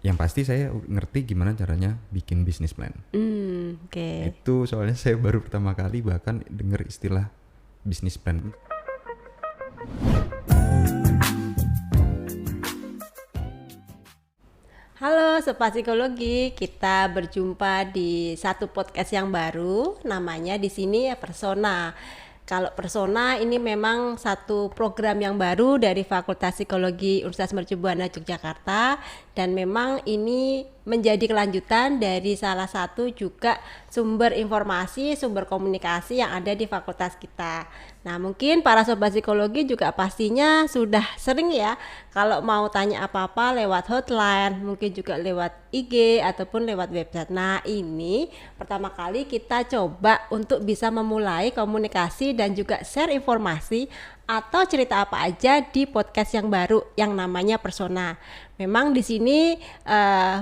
Yang pasti saya ngerti gimana caranya bikin bisnis plan. Oke. Itu soalnya saya baru pertama kali bahkan dengar istilah bisnis plan. Halo Sobat Psikologi, kita berjumpa di satu podcast yang baru, namanya di sini ya Persona. Kalau Persona ini memang satu program yang baru dari Fakultas Psikologi Universitas Mercubuana Yogyakarta, dan memang ini menjadi kelanjutan dari salah satu juga sumber informasi, sumber komunikasi yang ada di fakultas kita. Nah, mungkin para sobat psikologi juga pastinya sudah sering ya kalau mau tanya apa-apa lewat hotline, mungkin juga lewat IG ataupun lewat website. Nah, ini pertama kali kita coba untuk bisa memulai komunikasi dan juga share informasi atau cerita apa aja di podcast yang baru yang namanya Persona. Memang di sini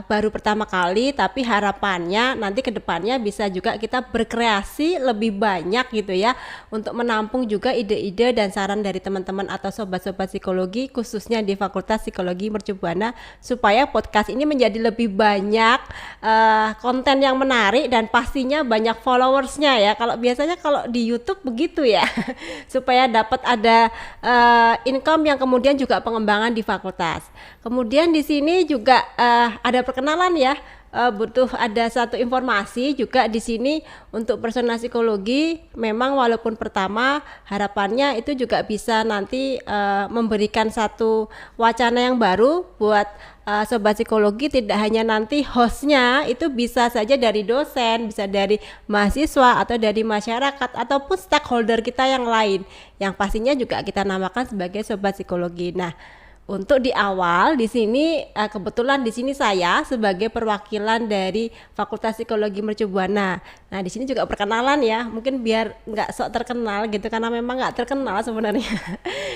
baru pertama kali, tapi harapannya nanti kedepannya bisa juga kita berkreasi lebih banyak gitu ya, untuk menampung juga ide-ide dan saran dari teman-teman atau sobat-sobat psikologi khususnya di Fakultas Psikologi Mercubuana, supaya podcast ini menjadi lebih banyak konten yang menarik dan pastinya banyak followersnya ya. Kalau biasanya kalau di YouTube begitu ya supaya dapat ada income yang kemudian juga pengembangan di fakultas. Kemudian di sini juga ada perkenalan ya, butuh ada satu informasi juga di sini untuk Persona Psikologi. Memang walaupun pertama, harapannya itu juga bisa nanti memberikan satu wacana yang baru buat sobat psikologi. Tidak hanya nanti hostnya itu bisa saja dari dosen, bisa dari mahasiswa atau dari masyarakat ataupun stakeholder kita yang lain, yang pastinya juga kita namakan sebagai sobat psikologi. Nah, untuk di awal di sini kebetulan di sini saya sebagai perwakilan dari Fakultas Psikologi Mercubuana. Nah, di sini juga perkenalan ya, mungkin biar nggak sok terkenal gitu, karena memang nggak terkenal sebenarnya.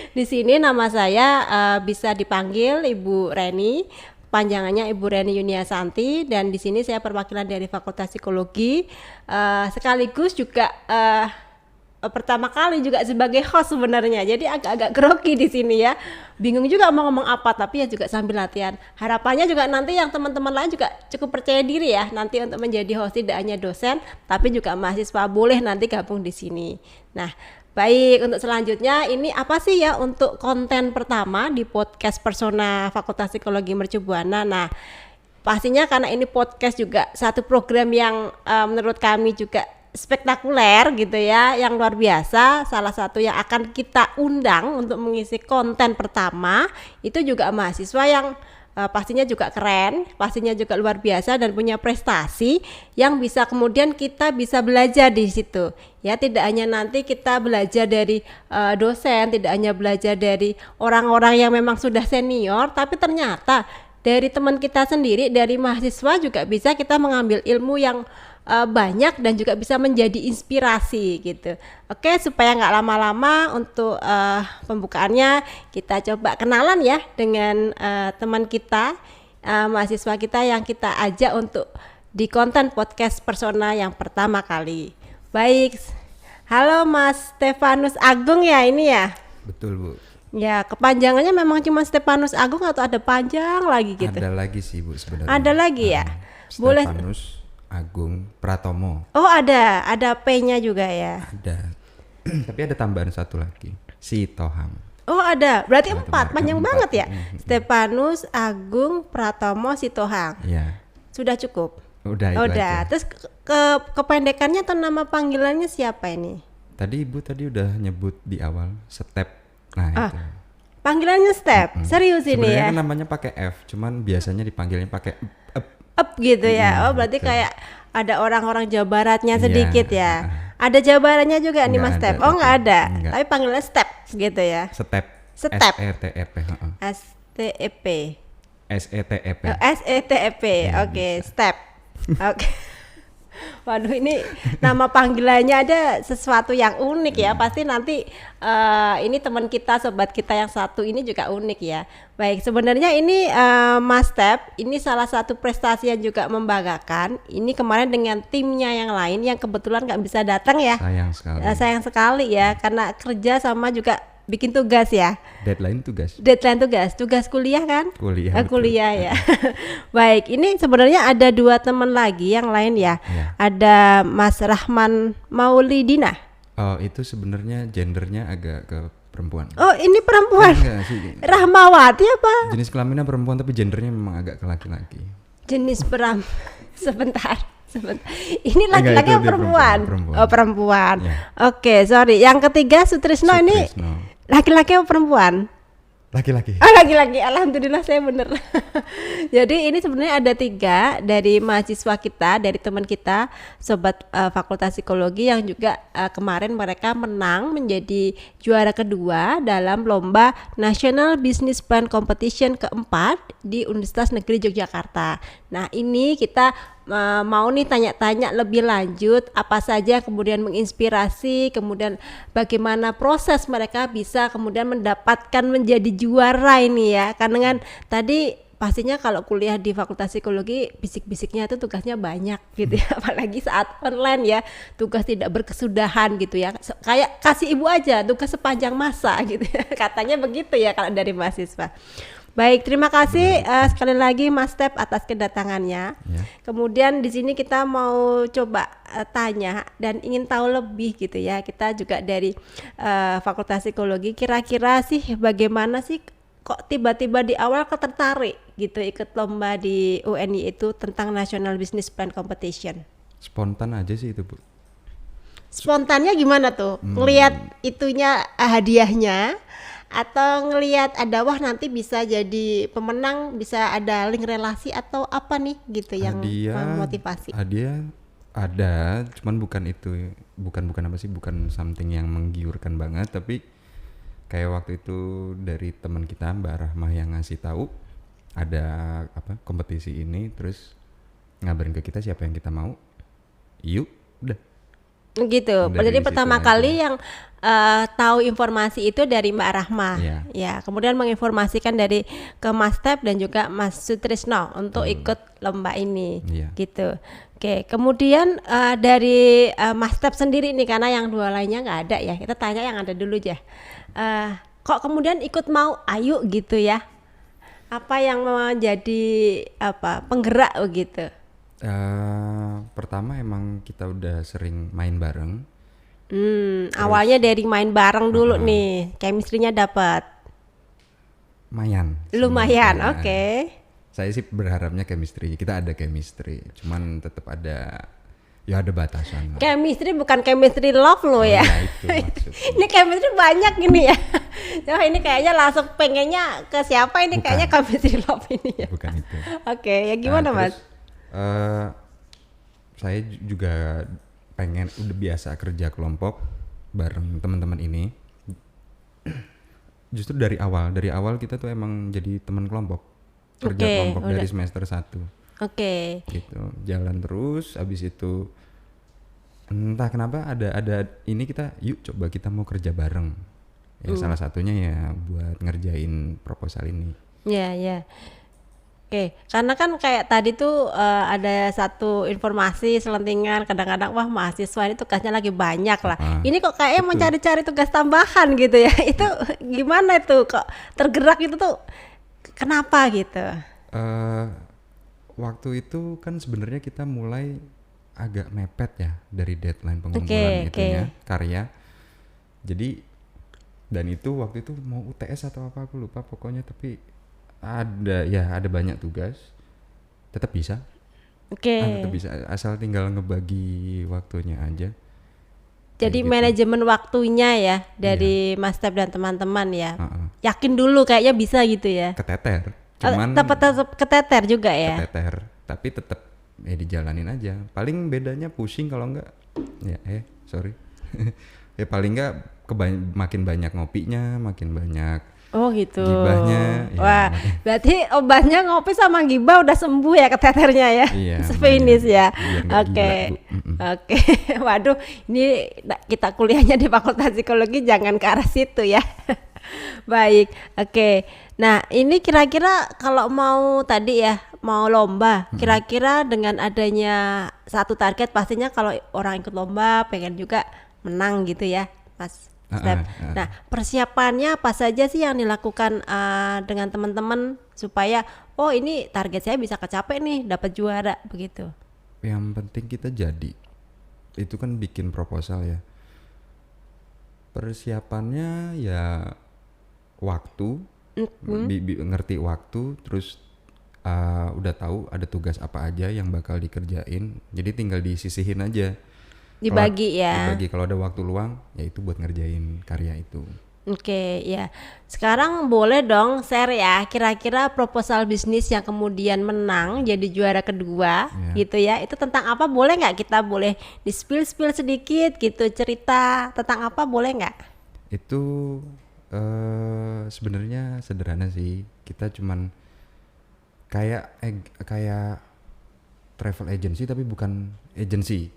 Di sini nama saya bisa dipanggil Ibu Reni, panjangannya Ibu Reni Yuniasanti, dan di sini saya perwakilan dari Fakultas Psikologi, sekaligus juga pertama kali juga sebagai host sebenarnya. Jadi agak-agak grogi di sini ya. Bingung juga mau ngomong apa, tapi ya juga sambil latihan. Harapannya juga nanti yang teman-teman lain juga cukup percaya diri ya nanti untuk menjadi host, tidak hanya dosen tapi juga mahasiswa boleh nanti gabung di sini. Nah, baik, untuk selanjutnya ini apa sih ya untuk konten pertama di podcast Persona Fakultas Psikologi Mercubuana. Nah, pastinya karena ini podcast juga satu program yang menurut kami juga spektakuler gitu ya, yang luar biasa. Salah satu yang akan kita undang untuk mengisi konten pertama itu juga mahasiswa yang pastinya juga keren, pastinya juga luar biasa dan punya prestasi yang bisa kemudian kita bisa belajar di situ. Ya, tidak hanya nanti kita belajar dari dosen, tidak hanya belajar dari orang-orang yang memang sudah senior, tapi ternyata dari teman kita sendiri, dari mahasiswa juga bisa kita mengambil ilmu yang banyak dan juga bisa menjadi inspirasi gitu. Oke, supaya nggak lama-lama untuk pembukaannya kita coba kenalan ya dengan teman kita, mahasiswa kita yang kita ajak untuk di konten podcast Persona yang pertama kali. Baik, halo Mas Stefanus Agung ya ini ya? Betul, Bu. Ya, kepanjangannya memang cuma Stefanus Agung atau ada panjang lagi gitu? Ada lagi sih, Bu, sebenarnya. Ada lagi ya? Boleh. Stefanus Agung Pratomo. Oh, ada P-nya juga ya? Ada. Tapi ada tambahan satu lagi, Sitohang. Oh, ada. Berarti Ada 4, panjang 4. banget ya? Stefanus Agung Pratomo Sitohang. Iya. Sudah cukup? Udah itu Udah. aja. Terus kependekannya atau nama panggilannya siapa ini? Tadi Ibu udah nyebut di awal Step. Nah, itu. Panggilannya Step. Serius ini Sebenarnya ya? kan namanya pakai F, cuman biasanya dipanggilnya pakai up. Up gitu ya. Oh, berarti betul. kayak ada orang-orang Jawa Baratnya Iya, sedikit ya. Ada Jawa Baratnya juga nih Mas Nggak Step. ada, Oh, nggak ada. Nggak. Tapi panggilannya Step gitu ya. Step. Step. SETEP. STEP. SETEP. Oh, SETEP. Iya, Oke, bisa. Step. Oke. Waduh, ini nama panggilannya ada sesuatu yang unik ya. Pasti nanti ini teman kita, sobat kita yang satu ini juga unik ya. Baik, sebenarnya ini Mas Step, ini salah satu prestasi yang juga membanggakan. Ini kemarin dengan timnya yang lain yang kebetulan nggak bisa datang ya. Sayang sekali. Sayang sekali ya, karena kerja sama juga bikin tugas ya. Deadline tugas. Deadline tugas kuliah kan? Kuliah. Betul. Kuliah ya. Baik, ini sebenarnya ada 2 teman lagi yang lain ya. Ya. Ada Mas Rahman Maulidina. Oh, itu sebenarnya gendernya agak ke perempuan. Oh, ini perempuan. Enggak sih. Rahmawati apa? Jenis kelaminnya perempuan tapi gendernya memang agak ke laki-laki. Jenis sebentar. Ini Enggak, laki-laki itu atau dia perempuan? perempuan. Oh, perempuan. Ya. Oke, sorry. Yang ketiga Sutrisno ini Sutrisno. laki-laki atau perempuan? Laki-laki. Oh, laki-laki. Alhamdulillah saya bener. Jadi ini sebenarnya ada 3 dari mahasiswa kita, dari teman kita, sobat Fakultas Psikologi yang juga kemarin mereka menang menjadi juara kedua dalam lomba National Business Plan Competition keempat di Universitas Negeri Yogyakarta. Nah, ini kita mau nih tanya-tanya lebih lanjut apa saja kemudian menginspirasi, kemudian bagaimana proses mereka bisa kemudian mendapatkan menjadi juara ini ya. Karena kan tadi pastinya kalau kuliah di Fakultas Psikologi bisik-bisiknya itu tugasnya banyak gitu ya, apalagi saat online ya, tugas tidak berkesudahan gitu ya, kayak kasih ibu aja tugas sepanjang masa gitu ya. Katanya begitu ya kalau dari mahasiswa. Baik, terima kasih sekali lagi Mas Tep atas kedatangannya. Ya. Kemudian di sini kita mau coba tanya dan ingin tahu lebih gitu ya. Kita juga dari Fakultas Psikologi, kira-kira sih bagaimana sih kok tiba-tiba di awal tertarik gitu ikut lomba di UNI itu tentang National Business Plan Competition? Spontan aja sih itu, Bu. Spontannya gimana tuh? Ngelihat itunya hadiahnya, atau ngelihat ada wah nanti bisa jadi pemenang, bisa ada link relasi atau apa nih gitu yang memotivasi? Hadiah ada, cuman bukan itu, bukan apa sih, bukan something yang menggiurkan banget, tapi kayak waktu itu dari teman kita Mbak Rahmah yang ngasih tahu ada apa kompetisi ini, terus ngabarin ke kita siapa yang kita mau, yuk udah. Gitu. Dari Jadi pertama situ kali yang tahu informasi itu dari Mbak Rahma. Iya. Ya, kemudian menginformasikan dari ke Mas Tep dan juga Mas Sutrisno untuk ikut lomba ini. Iya. Gitu. Oke, kemudian dari Mas Tep sendiri nih, karena yang 2 lainnya nggak ada ya. Kita tanya yang ada dulu aja. Kok kemudian ikut mau ayo gitu ya? Apa yang menjadi penggerak begitu? Pertama emang kita udah sering main bareng. Awalnya dari main bareng dulu nih, chemistry-nya dapat. Lumayan, oke. Saya sih berharapnya chemistry, kita ada chemistry, cuman tetap ada batasan. Chemistry bukan chemistry love loh ya. Iya, itu maksudnya. Ini chemistry banyak gini ya. Wah, ini kayaknya langsung pengennya ke siapa ini? Bukan. Kayaknya chemistry love ini ya. Bukan itu. Oke, ya gimana Mas? Saya juga pengen udah biasa kerja kelompok bareng teman-teman ini. Justru dari awal kita tuh emang jadi teman kelompok, kerja kelompok dari semester 1. Oke. Gitu, jalan terus. Abis itu entah kenapa ada ini, kita yuk coba kita mau kerja bareng. Ya salah satunya ya buat ngerjain proposal ini. Ya. Oke, karena kan kayak tadi tuh ada satu informasi selentingan, kadang-kadang wah mahasiswa ini tugasnya lagi banyak lah. Ini kok kayaknya mau cari-cari tugas tambahan gitu ya. Itu gimana tuh kok tergerak itu tuh kenapa gitu? Waktu itu kan sebenarnya kita mulai agak mepet ya dari deadline pengumpulan itunya karya. Jadi dan itu waktu itu mau UTS atau apa aku lupa pokoknya, tapi ada banyak tugas, tetap bisa. Tetap bisa asal tinggal ngebagi waktunya aja. Jadi manajemen waktunya ya dari Mas Tep dan teman-teman ya. Yakin dulu kayaknya bisa gitu ya. Keteter, cuman tetap keteter juga ya. Keteter, tapi tetap dijalanin aja. Paling bedanya pusing kalau enggak sorry. Ya paling enggak makin banyak ngopinya, makin banyak. Oh gitu. Gibahnya. Wah, berarti obatnya ngopi sama gibah udah sembuh ya keteternya ya. Iya. Finish ya. Oke. Waduh, ini kita kuliahnya di Fakultas Psikologi jangan ke arah situ ya. Baik. Oke. Nah, ini kira-kira kalau mau tadi ya, mau lomba, kira-kira dengan adanya satu target pastinya kalau orang ikut lomba pengen juga menang gitu ya, Mas. Step. Nah, persiapannya apa saja sih yang dilakukan dengan teman-teman supaya oh ini target saya bisa kecapai nih, dapat juara begitu. Yang penting kita jadi. Itu kan bikin proposal ya. Persiapannya ya waktu, ngerti waktu, terus udah tahu ada tugas apa aja yang bakal dikerjain. Jadi tinggal disisihin aja. Dibagi ya. Dibagi, kalau ada waktu luang ya itu buat ngerjain karya itu. Oke, ya. Sekarang boleh dong share ya, kira-kira proposal bisnis yang kemudian menang jadi juara kedua gitu ya. Itu tentang apa, boleh nggak kita boleh di-spill sedikit gitu, cerita tentang apa, boleh nggak? Itu sebenarnya sederhana sih. Kita cuman kayak travel agency tapi bukan agency.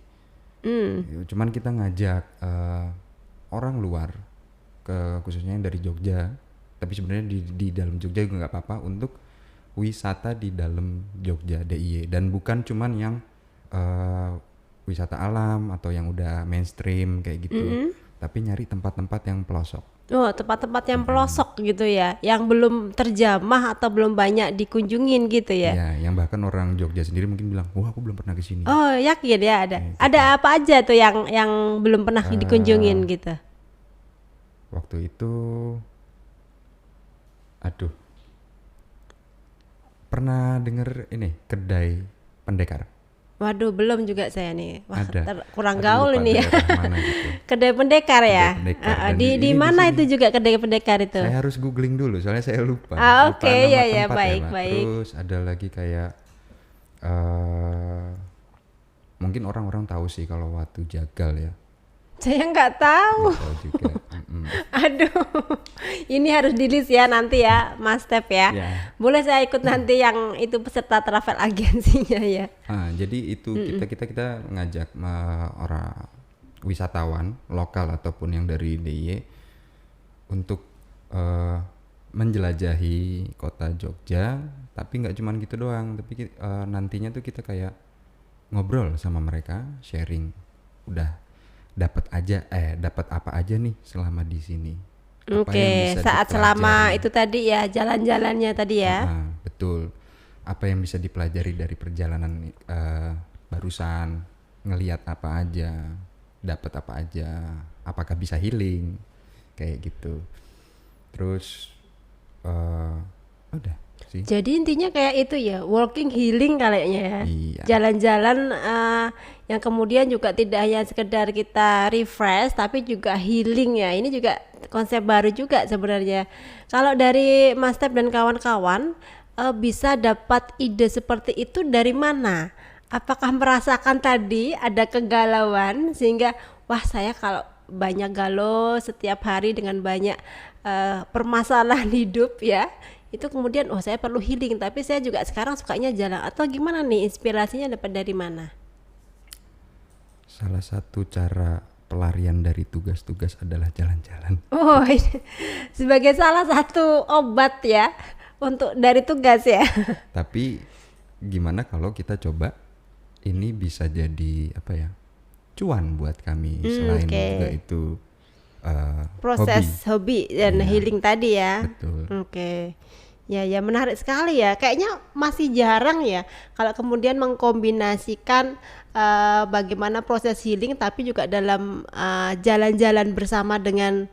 Cuman kita ngajak orang luar, khususnya yang dari Jogja, tapi sebenarnya di dalam Jogja juga nggak apa-apa, untuk wisata di dalam Jogja DIY, dan bukan cuman yang wisata alam atau yang udah mainstream kayak gitu, tapi nyari tempat-tempat yang pelosok. Oh, tempat-tempat yang pelosok gitu ya, yang belum terjamah atau belum banyak dikunjungin gitu ya. Iya, yang bahkan orang Jogja sendiri mungkin bilang, wah aku belum pernah ke sini. Oh, yakin ya ada. Ada apa aja tuh yang belum pernah dikunjungin gitu? Waktu itu, aduh, pernah denger ini Kedai Pendekar? Waduh, belum juga saya nih. Wah, Ada. kurang Aduh, gaul lupa ini ya. daerah mana gitu. Kedai Pendekar ya. Kedai Pendekar. Dan Di mana itu juga Kedai Pendekar itu? Saya harus googling dulu soalnya saya lupa. Oke, nama ya tempat baik, Mbak. baik. Terus ada lagi kayak mungkin orang-orang tahu sih kalau Watu Jagal ya. Saya nggak tahu. Nggak tahu juga. Aduh, ini harus di list ya nanti ya, Mas Step ya. Ya. Boleh saya ikut nanti yang itu peserta travel agensinya ya. Jadi itu kita ngajak orang wisatawan lokal ataupun yang dari DIY untuk menjelajahi kota Jogja, tapi nggak cuman gitu doang, tapi nantinya tuh kita kayak ngobrol sama mereka, sharing, udah dapat apa aja nih selama di sini. Oke, saat selama itu tadi ya, jalan-jalannya tadi ya. Betul. Apa yang bisa dipelajari dari perjalanan barusan, ngelihat apa aja, dapat apa aja, apakah bisa healing, kayak gitu. Terus udah sih. Jadi intinya kayak itu ya, walking healing kayaknya ya. Iya. Jalan-jalan yang kemudian juga tidak hanya sekedar kita refresh, tapi juga healing ya. Ini juga konsep baru juga sebenarnya. Kalau dari Mas Step dan kawan-kawan bisa dapat ide seperti itu dari mana? Apakah merasakan tadi ada kegalauan sehingga wah saya kalau banyak galau setiap hari dengan banyak permasalahan hidup ya, itu kemudian oh saya perlu healing, tapi saya juga sekarang sukanya jalan, atau gimana nih, inspirasinya dapat dari mana? Salah satu cara pelarian dari tugas-tugas adalah jalan-jalan. Oh, ini sebagai salah satu obat ya untuk dari tugas ya. Tapi gimana kalau kita coba ini bisa jadi apa ya, cuan buat kami selain juga itu proses hobi dan healing tadi ya. Betul. Ya menarik sekali ya. Kayaknya masih jarang ya kalau kemudian mengkombinasikan bagaimana proses healing tapi juga dalam jalan-jalan bersama dengan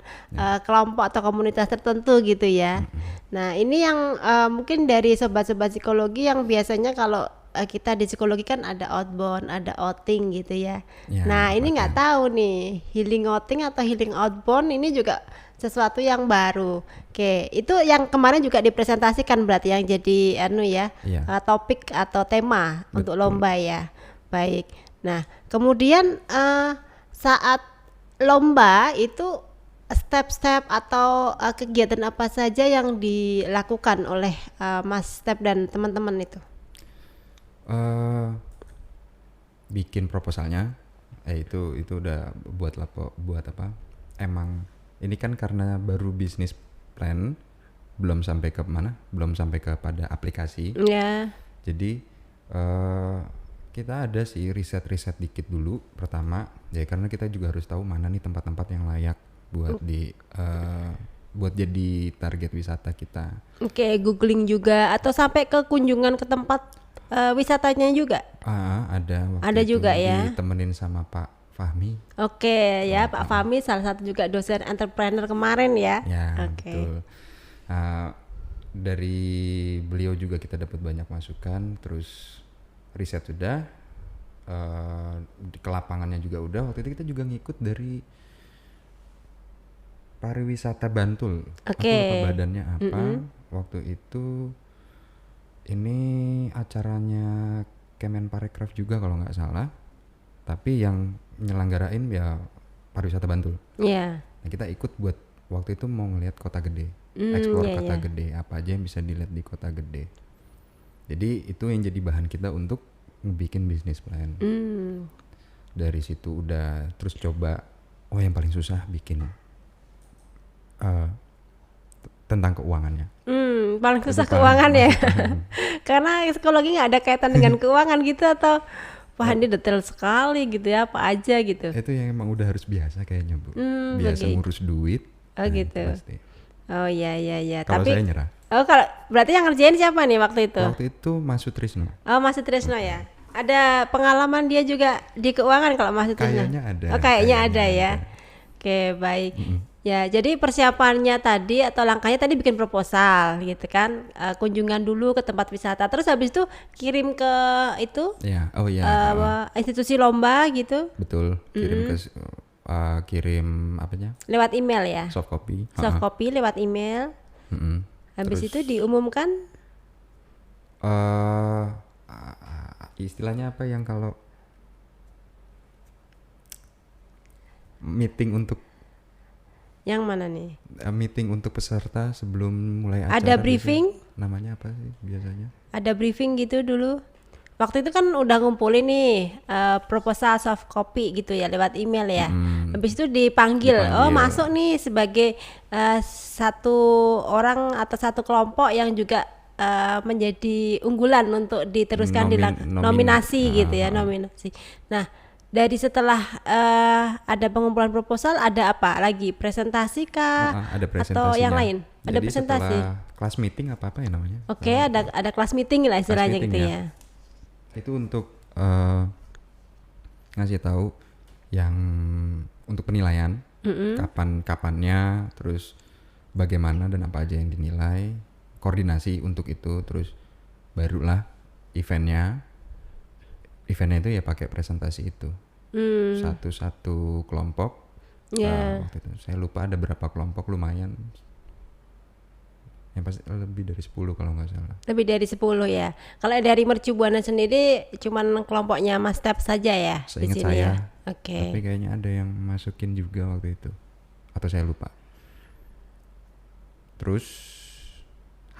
kelompok atau komunitas tertentu gitu ya. Nah ini yang mungkin dari sobat-sobat psikologi yang biasanya kalau kita di psikologi kan ada outbound, ada outing gitu ya. Nah ini nggak tahu nih healing outing atau healing outbound ini juga sesuatu yang baru. Oke, itu yang kemarin juga dipresentasikan berarti yang jadi topik atau tema untuk lomba ya. Baik. Nah kemudian saat lomba itu step-step atau kegiatan apa saja yang dilakukan oleh Mas Step dan teman-teman itu? Bikin proposalnya, itu udah buat apa? Emang ini kan karena baru bisnis plan, belum sampai ke mana, belum sampai kepada aplikasi. Jadi kita ada sih riset dikit dulu pertama, ya karena kita juga harus tahu mana nih tempat-tempat yang layak buat jadi target wisata kita. Oke, googling juga atau sampai ke kunjungan ke tempat wisatanya juga? Ada waktu Ada itu juga ya. ditemenin sama Pak Fahmi. Oke, ya Pak Fahmi salah satu juga dosen entrepreneur kemarin ya. Ya, Oke. betul. Dari beliau juga kita dapat banyak masukan, terus riset sudah, ke lapangannya juga udah. Waktu itu kita juga ngikut dari pariwisata Bantul. Aku lupa badannya apa. Waktu itu ini acaranya Kemenparekraf juga kalau nggak salah. Tapi yang nyelenggarain ya pariwisata Bantul. Iya. Nah, kita ikut buat waktu itu mau ngelihat kota gede, explore kota gede, apa aja yang bisa dilihat di kota gede. Jadi itu yang jadi bahan kita untuk ngebikin bisnis plan. Dari situ udah terus coba, yang paling susah bikin tentang keuangannya. Paling susah keuangan ya. Karena psikologi nggak ada kaitan dengan keuangan gitu atau wah ini detail sekali gitu ya, apa aja gitu. Itu yang emang udah harus biasa kayaknya Bu. Biasa ngurus duit. Oh gitu. Pasti. Oh iya. Kalau Tapi saya nyerah. oh kalau berarti yang ngerjain siapa nih waktu itu? Waktu itu Mas Sutrisno. Oh Mas Trisno ya. Ada pengalaman dia juga di keuangan kalau Mas Trisno? Kayaknya ada. Oh kayaknya ada ya. Oke baik. Ya jadi persiapannya tadi atau langkahnya tadi bikin proposal gitu kan, kunjungan dulu ke tempat wisata, terus habis itu kirim ke itu Ya, institusi lomba gitu. betul. Kirim apanya? Lewat email ya. Soft copy. Soft copy lewat email. Habis itu diumumkan. Istilahnya apa yang kalau meeting untuk Yang mana nih? Meeting untuk peserta sebelum mulai acara. Ada briefing? Biasanya. Namanya apa sih biasanya? Ada briefing gitu dulu. Waktu itu kan udah ngumpulin nih proposal soft copy gitu ya lewat email ya. Habis itu dipanggil. Oh masuk nih sebagai satu orang atau satu kelompok yang juga menjadi unggulan untuk diteruskan di nominasi gitu ya, nominasi. Nah dari setelah ada pengumpulan proposal ada apa lagi, presentasi kah ada atau yang lain? Ada jadi presentasi. Kelas meeting apa ya namanya? Oke, ada kelas meeting lah istilahnya gitu ya. Itu untuk ngasih tahu yang untuk penilaian, kapannya, terus bagaimana dan apa aja yang dinilai, koordinasi untuk itu, terus barulah eventnya itu ya pakai presentasi itu. Satu kelompok. Waktu itu saya lupa ada berapa kelompok, lumayan. Yang pasti lebih dari 10 kalau nggak salah. Lebih dari 10 ya. Kalau dari Mercu Buana sendiri cuman kelompoknya Mas Tep saja ya di Seingat sini saya. ya. Oke. Tapi kayaknya ada yang masukin juga waktu itu. Atau saya lupa. Terus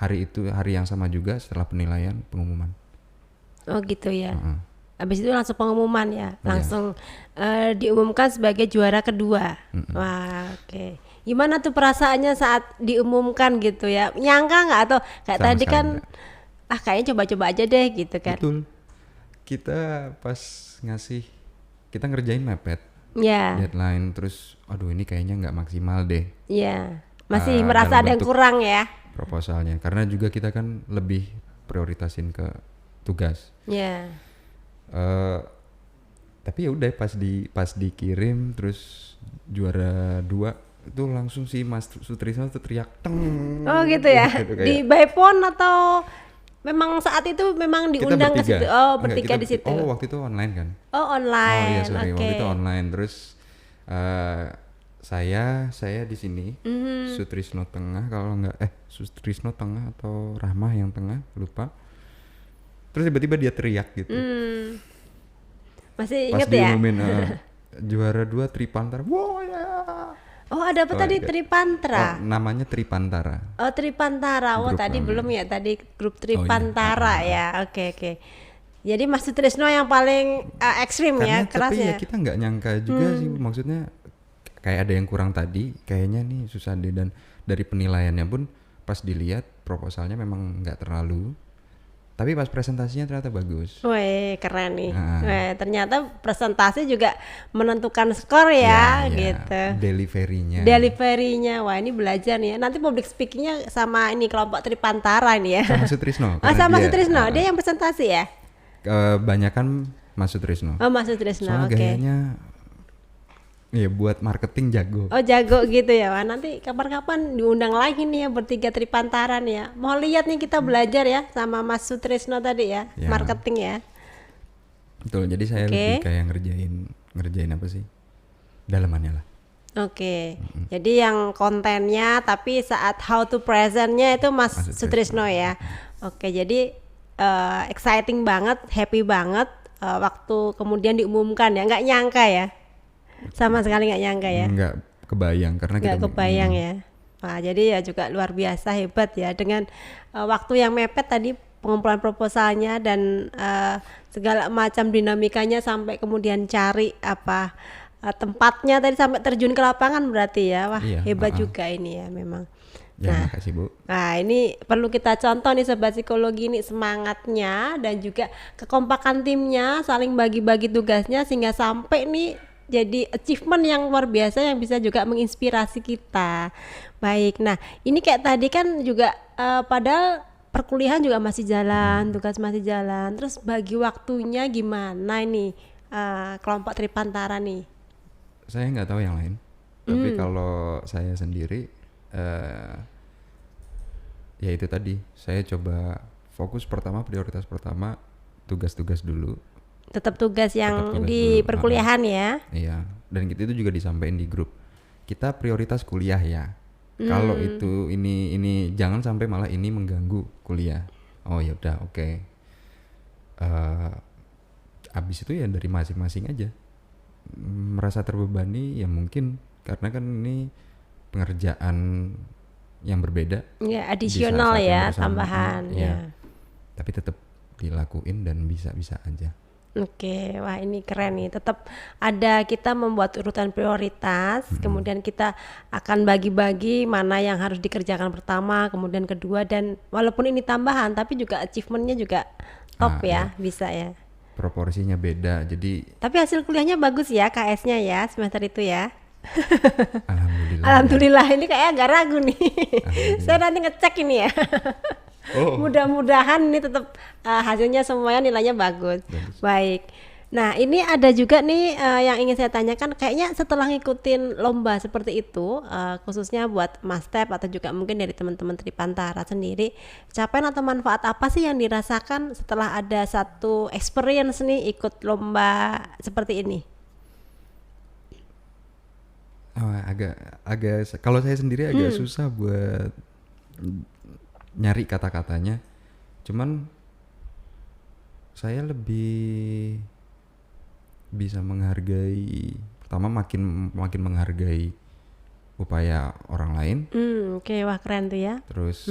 hari yang sama juga setelah penilaian pengumuman. Oh gitu ya. Habis itu langsung pengumuman ya. Langsung diumumkan sebagai juara kedua. Wah, oke. Gimana tuh perasaannya saat diumumkan gitu ya? Nyangka nggak atau kayak Sama tadi kan enggak. kayaknya coba-coba aja deh gitu kan. Betul. Kita pas kita ngerjain mepet. Ya. Deadline terus aduh ini kayaknya nggak maksimal deh. Iya. Masih merasa ada yang kurang ya. Proposalnya karena juga kita kan lebih prioritasin ke tugas. Iya. Tapi ya udah pas dikirim terus juara 2 itu langsung si Mas Sutrisno tuh teriak teng. Oh gitu ya. Di by phone atau memang saat itu memang diundang ke situ? Oh bertiga di situ. Oh waktu itu online kan? Oh online. Oh iya sorry waktu itu online terus saya di sini Sutrisno tengah kalau nggak Sutrisno tengah atau Rahmah yang tengah lupa. Terus tiba-tiba dia teriak gitu. Masih inget ya? Pas diumumin juara 2 Tripantara. Wow ya. Oh ada apa tadi Tripantara? Namanya Tripantara. Oh Tripantara. Oh tadi belum ya, tadi grup Tripantara ya. Oke. Jadi Mas Sutrisno yang paling ekstrim ya kerasnya. Tapi ya kita nggak nyangka juga sih, maksudnya kayak ada yang kurang tadi. Kayaknya nih susah deh, dan dari penilaiannya pun pas dilihat proposalnya memang nggak terlalu Tapi pas presentasinya ternyata bagus. Wih, keren nih. Wih, ternyata presentasi juga menentukan skor ya, gitu. Deliverynya, wah ini belajar nih ya. Nanti public speakingnya sama ini kelompok Tripantara nih ya. Sama Sutrisno. Oh, sama Sutrisno, dia yang presentasi ya? Kebanyakan Mas Sutrisno. Oh, Mas Sutrisno, oke. Gayanya ya buat marketing jago. Oh, jago gitu ya. Wah, nanti kapan-kapan diundang lagi nih ya bertiga Tripantara nih ya. Mau lihat nih kita belajar ya sama Mas Sutrisno tadi ya, marketing ya. Betul. Jadi saya lebih kayak ngerjain apa sih? Dalamannya lah. Oke. Jadi yang kontennya tapi saat how to presentnya itu Mas Sutrisno ya. Oke, jadi exciting banget, happy banget waktu kemudian diumumkan ya. Nggak nyangka ya. Sama sekali nggak nyangka ya. Nggak kebayang karena nggak kebayang ya. Wah, jadi ya juga luar biasa hebat ya dengan waktu yang mepet tadi pengumpulan proposalnya dan segala macam dinamikanya sampai kemudian cari tempatnya tadi sampai terjun ke lapangan berarti ya. Wah, hebat juga ini ya memang. Ya, makasih Bu. Nah, ini perlu kita contoh nih Sobat Psikologi, ini semangatnya dan juga kekompakan timnya, saling bagi-bagi tugasnya sehingga sampai nih jadi achievement yang luar biasa yang bisa juga menginspirasi kita. Baik, nah ini kayak tadi kan juga padahal perkuliahan juga masih jalan, tugas masih jalan. Terus bagi waktunya gimana ini kelompok Tripantara nih? Saya nggak tahu yang lain, tapi kalau saya sendiri ya itu tadi saya coba fokus prioritas pertama tugas-tugas dulu. Tetap tugas yang di dulu. Perkuliahan ya. Iya, dan itu juga disampaikan di grup. Kita prioritas kuliah ya. Kalau itu ini jangan sampai malah ini mengganggu kuliah. Oh ya udah, oke. Abis itu ya dari masing-masing aja. Merasa terbebani ya mungkin karena kan ini pengerjaan yang berbeda. Ya, adisional ya, tambahan ya. Tapi tetap dilakuin dan bisa-bisa aja. Oke, wah ini keren nih. Tetap ada kita membuat urutan prioritas, kemudian kita akan bagi-bagi mana yang harus dikerjakan pertama, kemudian kedua, dan walaupun ini tambahan, tapi juga achievementnya juga top ya, bisa ya. Proporsinya beda, jadi. Tapi hasil kuliahnya bagus ya, KS-nya ya semester itu ya. Alhamdulillah. Alhamdulillah, ini kayak agak ragu nih. Saya nanti ngecek ini ya. Mudah-mudahan ini tetap hasilnya semuanya nilainya bagus. Baik. Nah ini ada juga nih yang ingin saya tanyakan, kayaknya setelah ngikutin lomba seperti itu, khususnya buat Mas Tep atau juga mungkin dari teman-teman Tripantara sendiri, capaian atau manfaat apa sih yang dirasakan setelah ada satu experience nih ikut lomba seperti ini? Agak kalau saya sendiri agak susah buat nyari kata-katanya, cuman saya lebih bisa menghargai, pertama makin menghargai upaya orang lain. Oke, wah keren tuh ya. Terus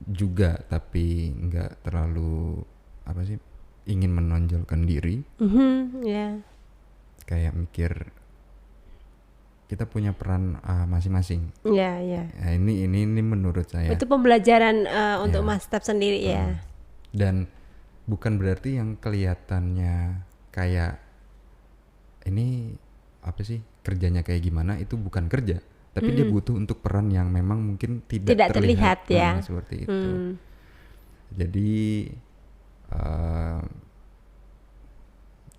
juga tapi nggak terlalu ingin menonjolkan diri. Kayak mikir kita punya peran masing-masing. Iya. Nah, ini menurut saya. Itu pembelajaran untuk Mas Tep sendiri ya. Dan bukan berarti yang kelihatannya kayak ini kerjanya kayak gimana itu bukan kerja, tapi dia butuh untuk peran yang memang mungkin tidak terlihat ya. Seperti itu. Jadi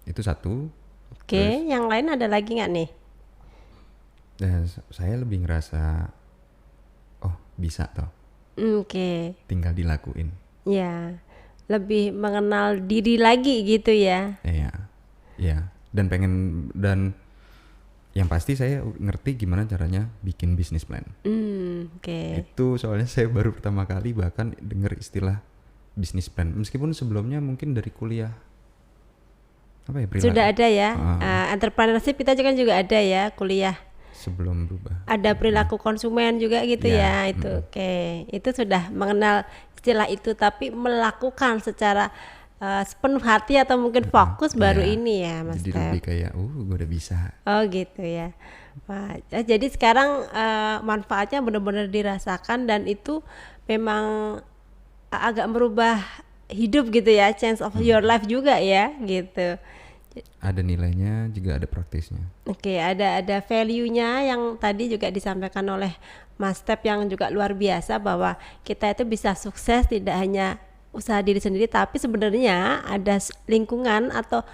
itu satu. Oke, yang lain ada lagi nggak nih? Dan saya lebih ngerasa bisa toh. Oke. Tinggal dilakuin. Ya, lebih mengenal diri lagi gitu ya. Iya. Dan yang pasti saya ngerti gimana caranya bikin business plan. Oke. Itu soalnya saya baru pertama kali bahkan dengar istilah business plan. Meskipun sebelumnya mungkin dari kuliah sudah ada ya. Entrepreneurship kita juga ada ya kuliah. Sebelum berubah. Ada perilaku konsumen juga gitu ya itu. Oke. Itu sudah mengenal istilah itu, tapi melakukan secara sepenuh hati atau mungkin fokus baru ini ya Mas Tep. Jadi lebih kayak gue udah bisa. Oh gitu ya. Wah, jadi sekarang manfaatnya benar-benar dirasakan dan itu memang agak merubah hidup gitu ya, change of your life juga ya gitu. Ada nilainya juga ada praktisnya. Oke, ada value-nya yang tadi juga disampaikan oleh Mas Step yang juga luar biasa, bahwa kita itu bisa sukses tidak hanya usaha diri sendiri, tapi sebenarnya ada lingkungan atau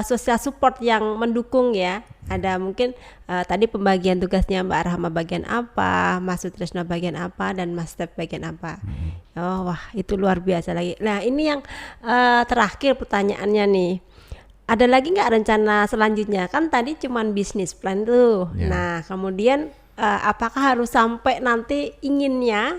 social support yang mendukung ya. Ada mungkin tadi pembagian tugasnya Mbak Rahma bagian apa, Mas Sutrisno bagian apa, dan Mas Step bagian apa. Oh wah, itu luar biasa lagi. Nah ini yang terakhir pertanyaannya nih, ada lagi nggak rencana selanjutnya? Kan tadi cuman bisnis plan tuh. Nah kemudian apakah harus sampai nanti inginnya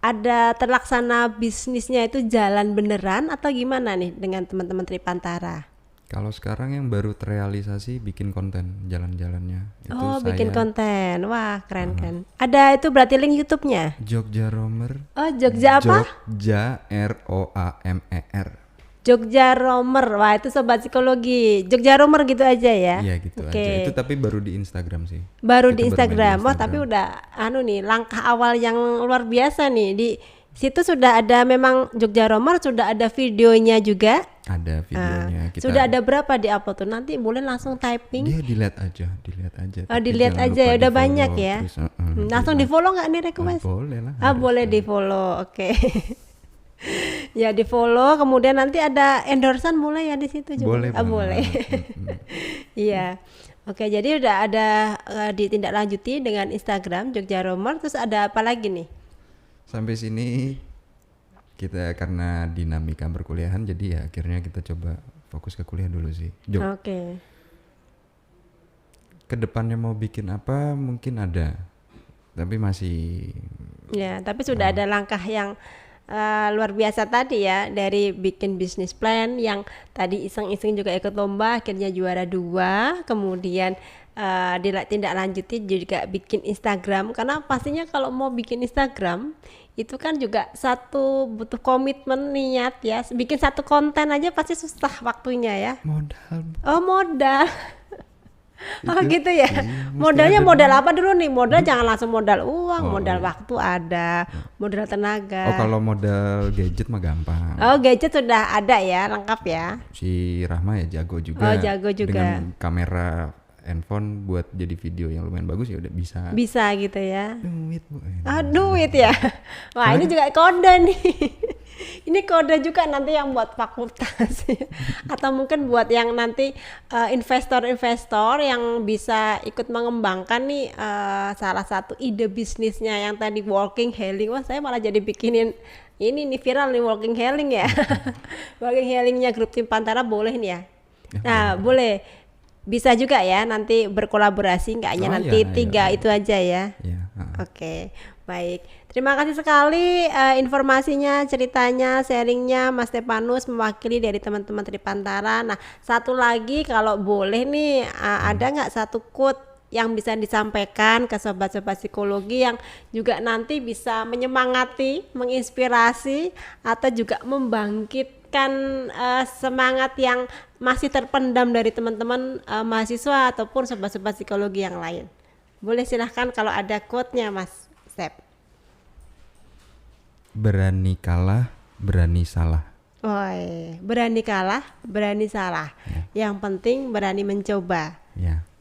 ada terlaksana bisnisnya itu jalan beneran atau gimana nih dengan teman-teman Tripantara? Kalau sekarang yang baru terrealisasi bikin konten jalan-jalannya. Oh, bikin konten. Wah, keren. Ada itu berarti link YouTube-nya? Jogja Romer. Oh, Jogja apa? Jogja ROAMER. Jogja Romer. Wah, itu sobat psikologi. Jogja Romer gitu aja ya. Iya, gitu aja. Itu tapi baru di Instagram sih. Baru di Instagram. Wah, tapi udah nih, langkah awal yang luar biasa nih. Di situ sudah ada memang Jogja Romer, sudah ada videonya juga. Ada videonya. Sudah ada berapa di upload tuh? Nanti boleh langsung typing. Dia dilihat aja. Oh, dilihat aja ya, udah banyak ya. Terus, langsung di follow nggak nih request? Boleh lah. Boleh di follow, oke. Ya di follow, kemudian nanti ada endorsean mulai ya di situ juga. Boleh. Iya. Oke, jadi udah ada ditindaklanjuti dengan Instagram Jogja Romer. Terus ada apa lagi nih? Sampai sini kita karena dinamika perkuliahan, jadi ya akhirnya kita coba fokus ke kuliah dulu sih. Oke. Kedepannya mau bikin apa mungkin ada, tapi masih. Ya, tapi sudah ada langkah yang luar biasa tadi ya, dari bikin bisnis plan yang tadi iseng-iseng juga ikut lomba akhirnya juara 2, kemudian ditindaklanjuti juga bikin Instagram, karena pastinya kalau mau bikin Instagram itu kan juga butuh komitmen, niat ya. Bikin satu konten aja pasti susah waktunya ya. Modal. Oh gitu ya. Modalnya modal apa dulu nih? Modal jangan langsung modal uang, modal waktu ada, modal tenaga. Oh kalau modal gadget mah gampang. Oh gadget sudah ada ya, lengkap ya. Si Rahma ya jago juga. Oh jago juga. Dengan kamera handphone buat jadi video yang lumayan bagus ya udah bisa. Bisa gitu ya. Duit bu. Duit ya. Wah ini juga kode nih. Ini kode juga nanti yang buat fakultas atau mungkin buat yang nanti investor-investor yang bisa ikut mengembangkan nih salah satu ide bisnisnya yang tadi walking hailing. Wah saya malah jadi bikinin ini nih viral nih walking hailing ya. Walking hailingnya grup Tripantara boleh nih ya. Nah boleh, bisa juga ya nanti berkolaborasi, nggak hanya nanti 3 itu aja ya. Oke. Baik, terima kasih sekali informasinya, ceritanya, sharingnya Mas Stepanus mewakili dari teman-teman Tripantara. Nah, satu lagi kalau boleh nih, ada nggak satu quote yang bisa disampaikan ke sobat-sobat psikologi yang juga nanti bisa menyemangati, menginspirasi, atau juga membangkitkan semangat yang masih terpendam dari teman-teman mahasiswa ataupun sobat-sobat psikologi yang lain. Boleh silahkan kalau ada quote-nya Mas Step. Berani kalah, berani salah. Berani kalah, berani salah. Yang penting berani mencoba.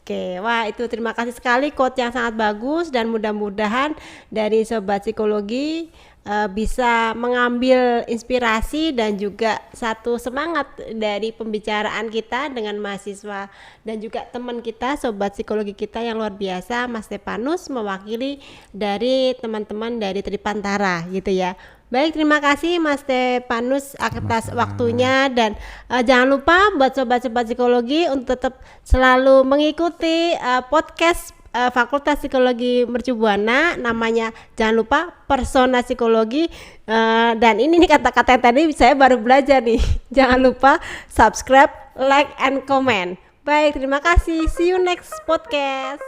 Oke, wah itu terima kasih sekali quote yang sangat bagus, dan mudah-mudahan dari sobat psikologi bisa mengambil inspirasi dan juga satu semangat dari pembicaraan kita dengan mahasiswa dan juga teman kita, sobat psikologi kita yang luar biasa, Mas Stepanus mewakili dari teman-teman dari Tripantara gitu ya. Baik, terima kasih Mas Stepanus atas waktunya, dan jangan lupa buat sobat-sobat psikologi untuk tetap selalu mengikuti podcast Fakultas Psikologi Mercu Buana, namanya jangan lupa Persona Psikologi, dan ini nih kata-kata tadi saya baru belajar nih. Jangan lupa subscribe, like, and comment. Baik, terima kasih. See you next podcast.